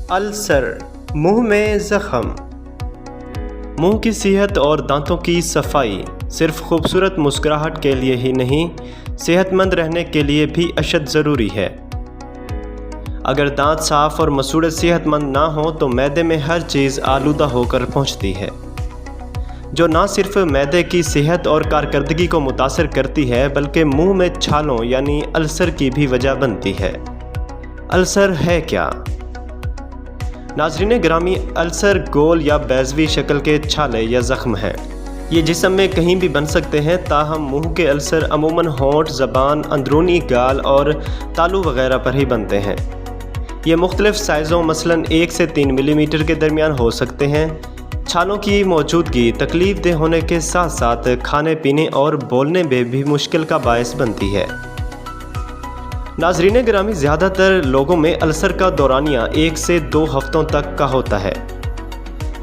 السر، منہ میں زخم۔ منہ کی صحت اور دانتوں کی صفائی صرف خوبصورت مسکراہٹ کے لیے ہی نہیں، صحت مند رہنے کے لیے بھی اشد ضروری ہے۔ اگر دانت صاف اور مسوڑے صحت مند نہ ہوں تو معدے میں ہر چیز آلودہ ہو کر پہنچتی ہے، جو نہ صرف معدے کی صحت اور کارکردگی کو متاثر کرتی ہے بلکہ منہ میں چھالوں یعنی السر کی بھی وجہ بنتی ہے۔ السر ہے کیا؟ ناظرین گرامی، السر گول یا بیضوی شکل کے چھالے یا زخم ہیں۔ یہ جسم میں کہیں بھی بن سکتے ہیں، تاہم منہ کے السر عموماً ہونٹ، زبان، اندرونی گال اور تالو وغیرہ پر ہی بنتے ہیں۔ یہ مختلف سائزوں مثلاً 1 سے 3 ملی میٹر کے درمیان ہو سکتے ہیں۔ چھالوں کی موجودگی تکلیف دہ ہونے کے ساتھ ساتھ کھانے پینے اور بولنے میں بھی مشکل کا باعث بنتی ہے۔ ناظرین گرامی، زیادہ تر لوگوں میں السر کا دورانیہ 1 سے 2 ہفتوں تک کا ہوتا ہے۔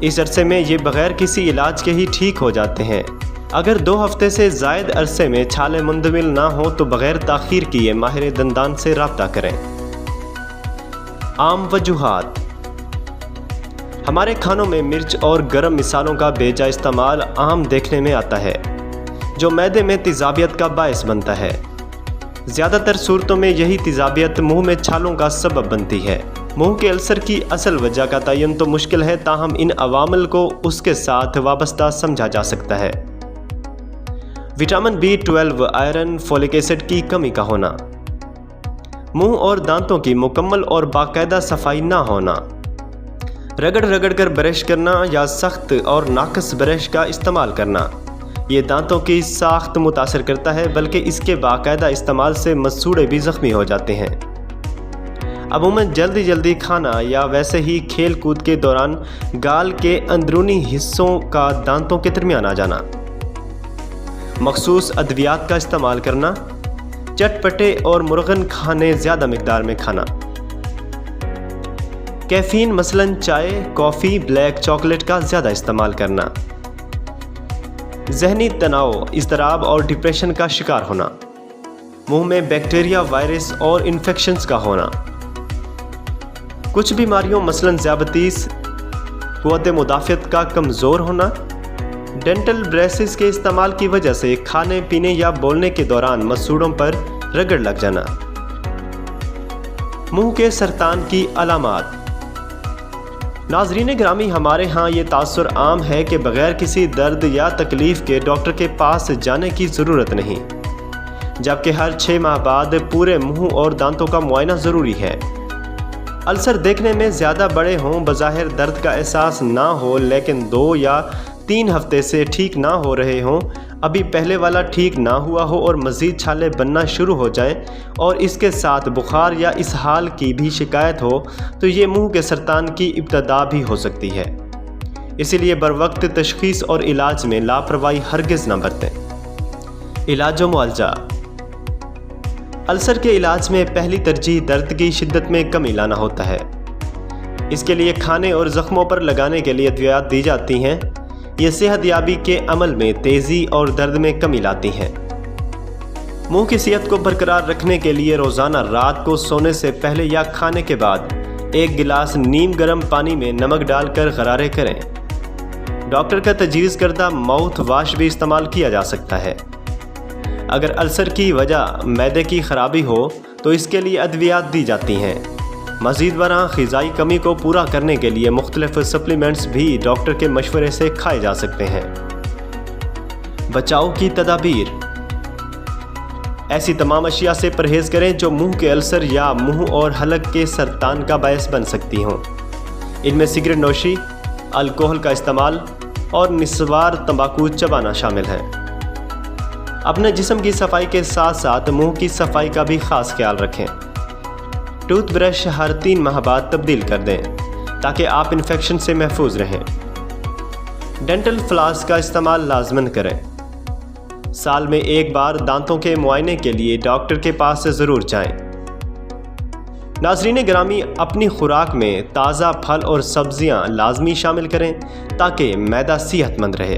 اس عرصے میں یہ بغیر کسی علاج کے ہی ٹھیک ہو جاتے ہیں۔ اگر 2 ہفتے سے زائد عرصے میں چھالے مندمل نہ ہوں تو بغیر تاخیر کیے ماہر دندان سے رابطہ کریں۔ عام وجوہات: ہمارے کھانوں میں مرچ اور گرم مصالحوں کا بے جا استعمال عام دیکھنے میں آتا ہے، جو معدے میں تیزابیت کا باعث بنتا ہے۔ زیادہ تر صورتوں میں یہی تیزابیت منہ میں چھالوں کا سبب بنتی ہے۔ منہ کے السر کی اصل وجہ کا تعین تو مشکل ہے، تاہم ان عوامل کو اس کے ساتھ وابستہ سمجھا جا سکتا ہے۔ Vitamin B12، iron, folk acid کی کمی کا ہونا، منہ اور دانتوں کی مکمل اور باقاعدہ صفائی نہ ہونا، رگڑ کر برش کرنا یا سخت اور ناقص برش کا استعمال کرنا، یہ دانتوں کی ساخت متاثر کرتا ہے بلکہ اس کے باقاعدہ استعمال سے مسوڑے بھی زخمی ہو جاتے ہیں۔ عموماً جلدی کھانا یا ویسے ہی کھیل کود کے دوران گال کے اندرونی حصوں کا دانتوں کے درمیان آ جانا، مخصوص ادویات کا استعمال کرنا، چٹپٹے اور مرغن کھانے زیادہ مقدار میں کھانا، کیفین مثلاً چائے، کافی، بلیک چاکلیٹ کا زیادہ استعمال کرنا، ذہنی تناؤ، اضطراب اور ڈپریشن کا شکار ہونا، منہ میں بیکٹیریا، وائرس اور انفیکشنز کا ہونا، کچھ بیماریوں مثلاً ذیابیطس، قوت مدافعت کا کمزور ہونا، ڈینٹل بریسز کے استعمال کی وجہ سے کھانے پینے یا بولنے کے دوران مسوڑوں پر رگڑ لگ جانا۔ منہ کے سرطان کی علامات۔ ناظرین گرامی، ہمارے ہاں یہ تاثر عام ہے کہ بغیر کسی درد یا تکلیف کے ڈاکٹر کے پاس جانے کی ضرورت نہیں، جبکہ ہر 6 ماہ بعد پورے منہ اور دانتوں کا معائنہ ضروری ہے۔ السر دیکھنے میں زیادہ بڑے ہوں، بظاہر درد کا احساس نہ ہو، لیکن 2 یا 3 ہفتے سے ٹھیک نہ ہو رہے ہوں، ابھی پہلے والا ٹھیک نہ ہوا ہو اور مزید چھالے بننا شروع ہو جائیں اور اس کے ساتھ بخار یا اسہال کی بھی شکایت ہو تو یہ منہ کے سرطان کی ابتدا بھی ہو سکتی ہے۔ اسی لیے بروقت تشخیص اور علاج میں لاپرواہی ہرگز نہ برتیں۔ علاج و معالجہ۔ السر کے علاج میں پہلی ترجیح درد کی شدت میں کمی لانا ہوتا ہے۔ اس کے لیے کھانے اور زخموں پر لگانے کے لیے ادویات دی جاتی ہیں۔ یہ صحت یابی کے عمل میں تیزی اور درد میں کمی لاتی ہیں۔ منہ کی صحت کو برقرار رکھنے کے لیے روزانہ رات کو سونے سے پہلے یا کھانے کے بعد 1 گلاس نیم گرم پانی میں نمک ڈال کر غرارے کریں۔ ڈاکٹر کا تجویز کردہ ماؤتھ واش بھی استعمال کیا جا سکتا ہے۔ اگر السر کی وجہ معدے کی خرابی ہو تو اس کے لیے ادویات دی جاتی ہیں۔ مزید برآں غذائی کمی کو پورا کرنے کے لیے مختلف سپلیمنٹس بھی ڈاکٹر کے مشورے سے کھائے جا سکتے ہیں۔ بچاؤ کی تدابیر۔ ایسی تمام اشیاء سے پرہیز کریں جو منہ کے السر یا منہ اور حلق کے سرطان کا باعث بن سکتی ہوں۔ ان میں سگریٹ نوشی، الکحل کا استعمال اور نسوار تمباکو چبانا شامل ہیں۔ اپنے جسم کی صفائی کے ساتھ ساتھ منہ کی صفائی کا بھی خاص خیال رکھیں۔ ٹوتھ برش ہر 3 ماہ بعد تبدیل کر دیں تاکہ آپ انفیکشن سے محفوظ رہیں۔ ڈینٹل فلاس کا استعمال لازماً کریں۔ سال میں 1 بار دانتوں کے معائنے کے لیے ڈاکٹر کے پاس ضرور جائیں۔ ناظرین گرامی، اپنی خوراک میں تازہ پھل اور سبزیاں لازمی شامل کریں تاکہ معدہ صحت مند رہے۔